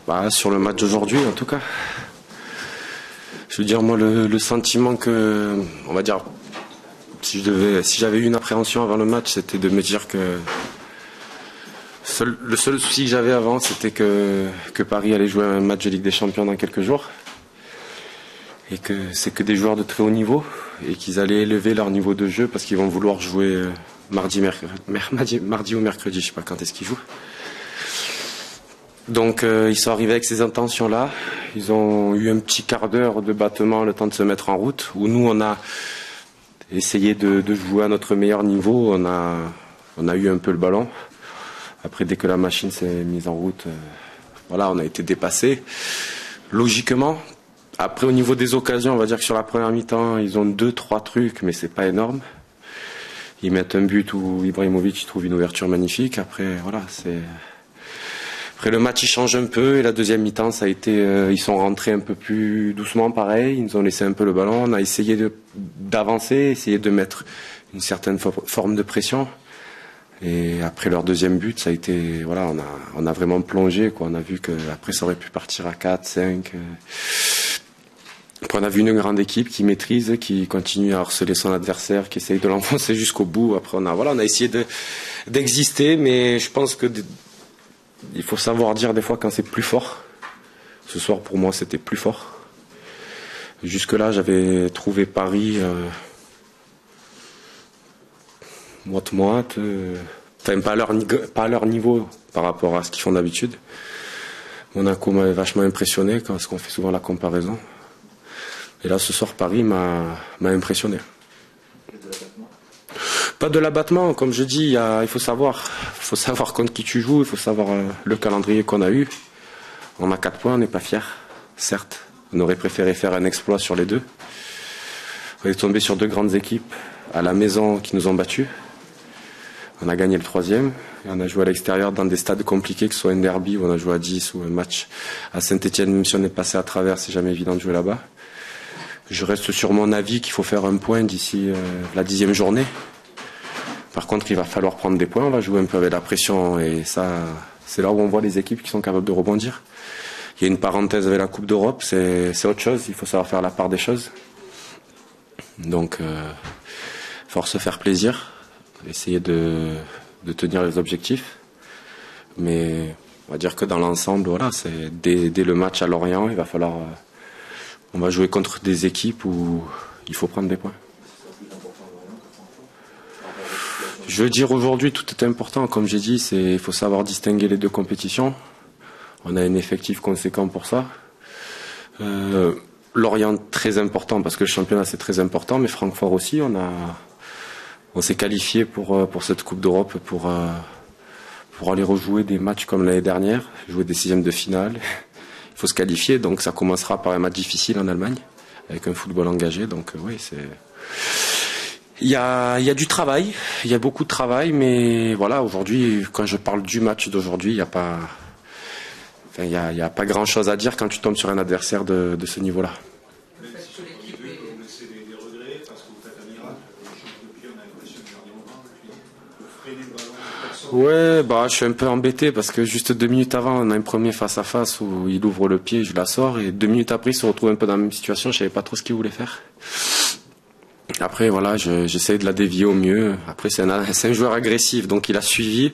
Bah, sur le match d'aujourd'hui, en tout cas. Je veux dire, moi, le sentiment que, on va dire, si j'avais eu une appréhension avant le match, c'était de me dire que le seul souci que j'avais avant, c'était que Paris allait jouer un match de Ligue des Champions dans quelques jours. Et que c'est que des joueurs de très haut niveau et qu'ils allaient élever leur niveau de jeu parce qu'ils vont vouloir jouer mardi ou mercredi, je sais pas quand est-ce qu'ils jouent. Donc ils sont arrivés avec ces intentions-là. Ils ont eu un petit quart d'heure de battement, le temps de se mettre en route, où nous on a essayé de jouer à notre meilleur niveau. On a eu un peu le ballon. Après, dès que la machine s'est mise en route, voilà, on a été dépassés. Logiquement. Après, au niveau des occasions, on va dire que sur la première mi-temps, ils ont 2-3 trucs, mais c'est pas énorme. Ils mettent un but où Ibrahimovic trouve une ouverture magnifique. Après, voilà, Après, le match, il change un peu. Et la deuxième mi-temps, ça a été, ils sont rentrés un peu plus doucement, pareil. Ils nous ont laissé un peu le ballon. On a essayé d'avancer, essayé de mettre une certaine forme de pression. Et après leur deuxième but, ça a été, voilà, on a vraiment plongé, quoi. On a vu que après, ça aurait pu partir à 4, 5. Après, on a vu une grande équipe qui maîtrise, qui continue à harceler son adversaire, qui essaye de l'enfoncer jusqu'au bout. Après, on a essayé d'exister, mais je pense que il faut savoir dire des fois quand c'est plus fort. Ce soir, pour moi, c'était plus fort. Jusque-là, j'avais trouvé Paris moite-moite. Enfin, pas à leur niveau par rapport à ce qu'ils font d'habitude. Monaco m'avait vachement impressionné, parce qu'on fait souvent la comparaison. Et là, ce soir, Paris m'a impressionné. Pas de l'abattement, comme je dis, il faut savoir contre qui tu joues, il faut savoir le calendrier qu'on a eu. On a 4 points, on n'est pas fiers, certes. On aurait préféré faire un exploit sur les deux. On est tombé sur 2 grandes équipes à la maison qui nous ont battus. On a gagné le 3e et on a joué à l'extérieur dans des stades compliqués, que ce soit un derby où on a joué à 10 ou un match à Saint-Etienne, même si on est passé à travers, c'est jamais évident de jouer là-bas. Je reste sur mon avis qu'il faut faire un point d'ici la 10e journée. Par contre, il va falloir prendre des points. On va jouer un peu avec la pression et ça, c'est là où on voit les équipes qui sont capables de rebondir. Il y a une parenthèse avec la Coupe d'Europe, c'est autre chose. Il faut savoir faire la part des choses. Donc, faut se faire plaisir, essayer de tenir les objectifs. Mais on va dire que dans l'ensemble, voilà, c'est dès le match à Lorient, il va falloir. On va jouer contre des équipes où il faut prendre des points. Je veux dire, aujourd'hui, tout est important. Comme j'ai dit, il faut savoir distinguer les 2 compétitions. On a un effectif conséquent pour ça. Lorient, très important, parce que le championnat, c'est très important. Mais Francfort aussi, on s'est qualifié pour cette Coupe d'Europe, pour aller rejouer des matchs comme l'année dernière, jouer des 6e de finale. Il faut se qualifier, donc ça commencera par un match difficile en Allemagne, avec un football engagé. Donc oui, il y a du travail, il y a beaucoup de travail, mais voilà, aujourd'hui, quand je parle du match d'aujourd'hui, il n'y a pas grand-chose à dire quand tu tombes sur un adversaire de ce niveau-là. Ouais, je suis un peu embêté parce que juste 2 minutes avant, on a un premier face-à-face où il ouvre le pied, je la sors, et 2 minutes après, il se retrouve un peu dans la même situation, je savais pas trop ce qu'il voulait faire. Après, voilà, j'essaye de la dévier au mieux. Après, c'est un joueur agressif, donc il a suivi.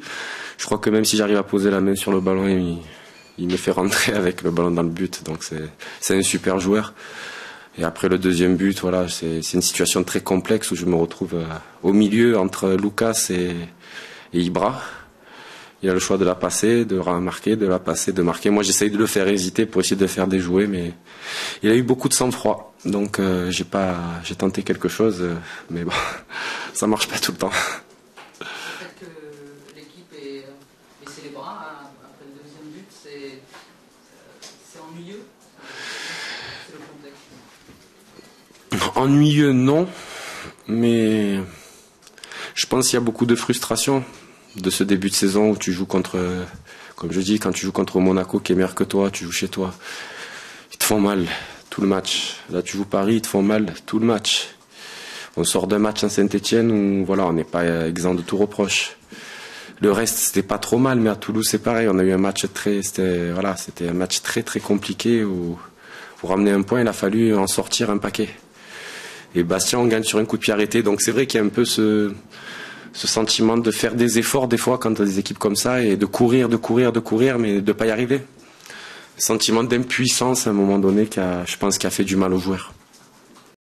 Je crois que même si j'arrive à poser la main sur le ballon, il me fait rentrer avec le ballon dans le but, donc c'est un super joueur. Et après le deuxième but, voilà, c'est une situation très complexe où je me retrouve au milieu entre Lucas et Ibra. Il a le choix de la passer, de remarquer, de la passer, de marquer. Moi, j'essaye de le faire hésiter pour essayer de le faire déjouer, mais il a eu beaucoup de sang-froid. Donc, j'ai tenté quelque chose, mais bon, ça marche pas tout le temps. Le fait que l'équipe ait baissé les bras après le deuxième but, c'est ennuyeux. C'est le contexte. Ennuyeux, non, mais je pense qu'il y a beaucoup de frustration de ce début de saison où tu joues contre, comme je dis, quand tu joues contre Monaco qui est meilleur que toi, tu joues chez toi, ils te font mal tout le match. Là, tu joues Paris, ils te font mal tout le match. On sort d'un match à Saint-Etienne où voilà, on n'est pas exempt de tout reproche. Le reste, c'était pas trop mal, mais à Toulouse, c'est pareil. On a eu un match c'était un match très très compliqué où pour ramener un point, il a fallu en sortir un paquet. Et Bastia, on gagne sur un coup de pied arrêté. Donc c'est vrai qu'il y a un peu ce sentiment de faire des efforts des fois quand tu as des équipes comme ça et de courir, mais de pas y arriver. Sentiment d'impuissance à un moment donné je pense, qui a fait du mal aux joueurs.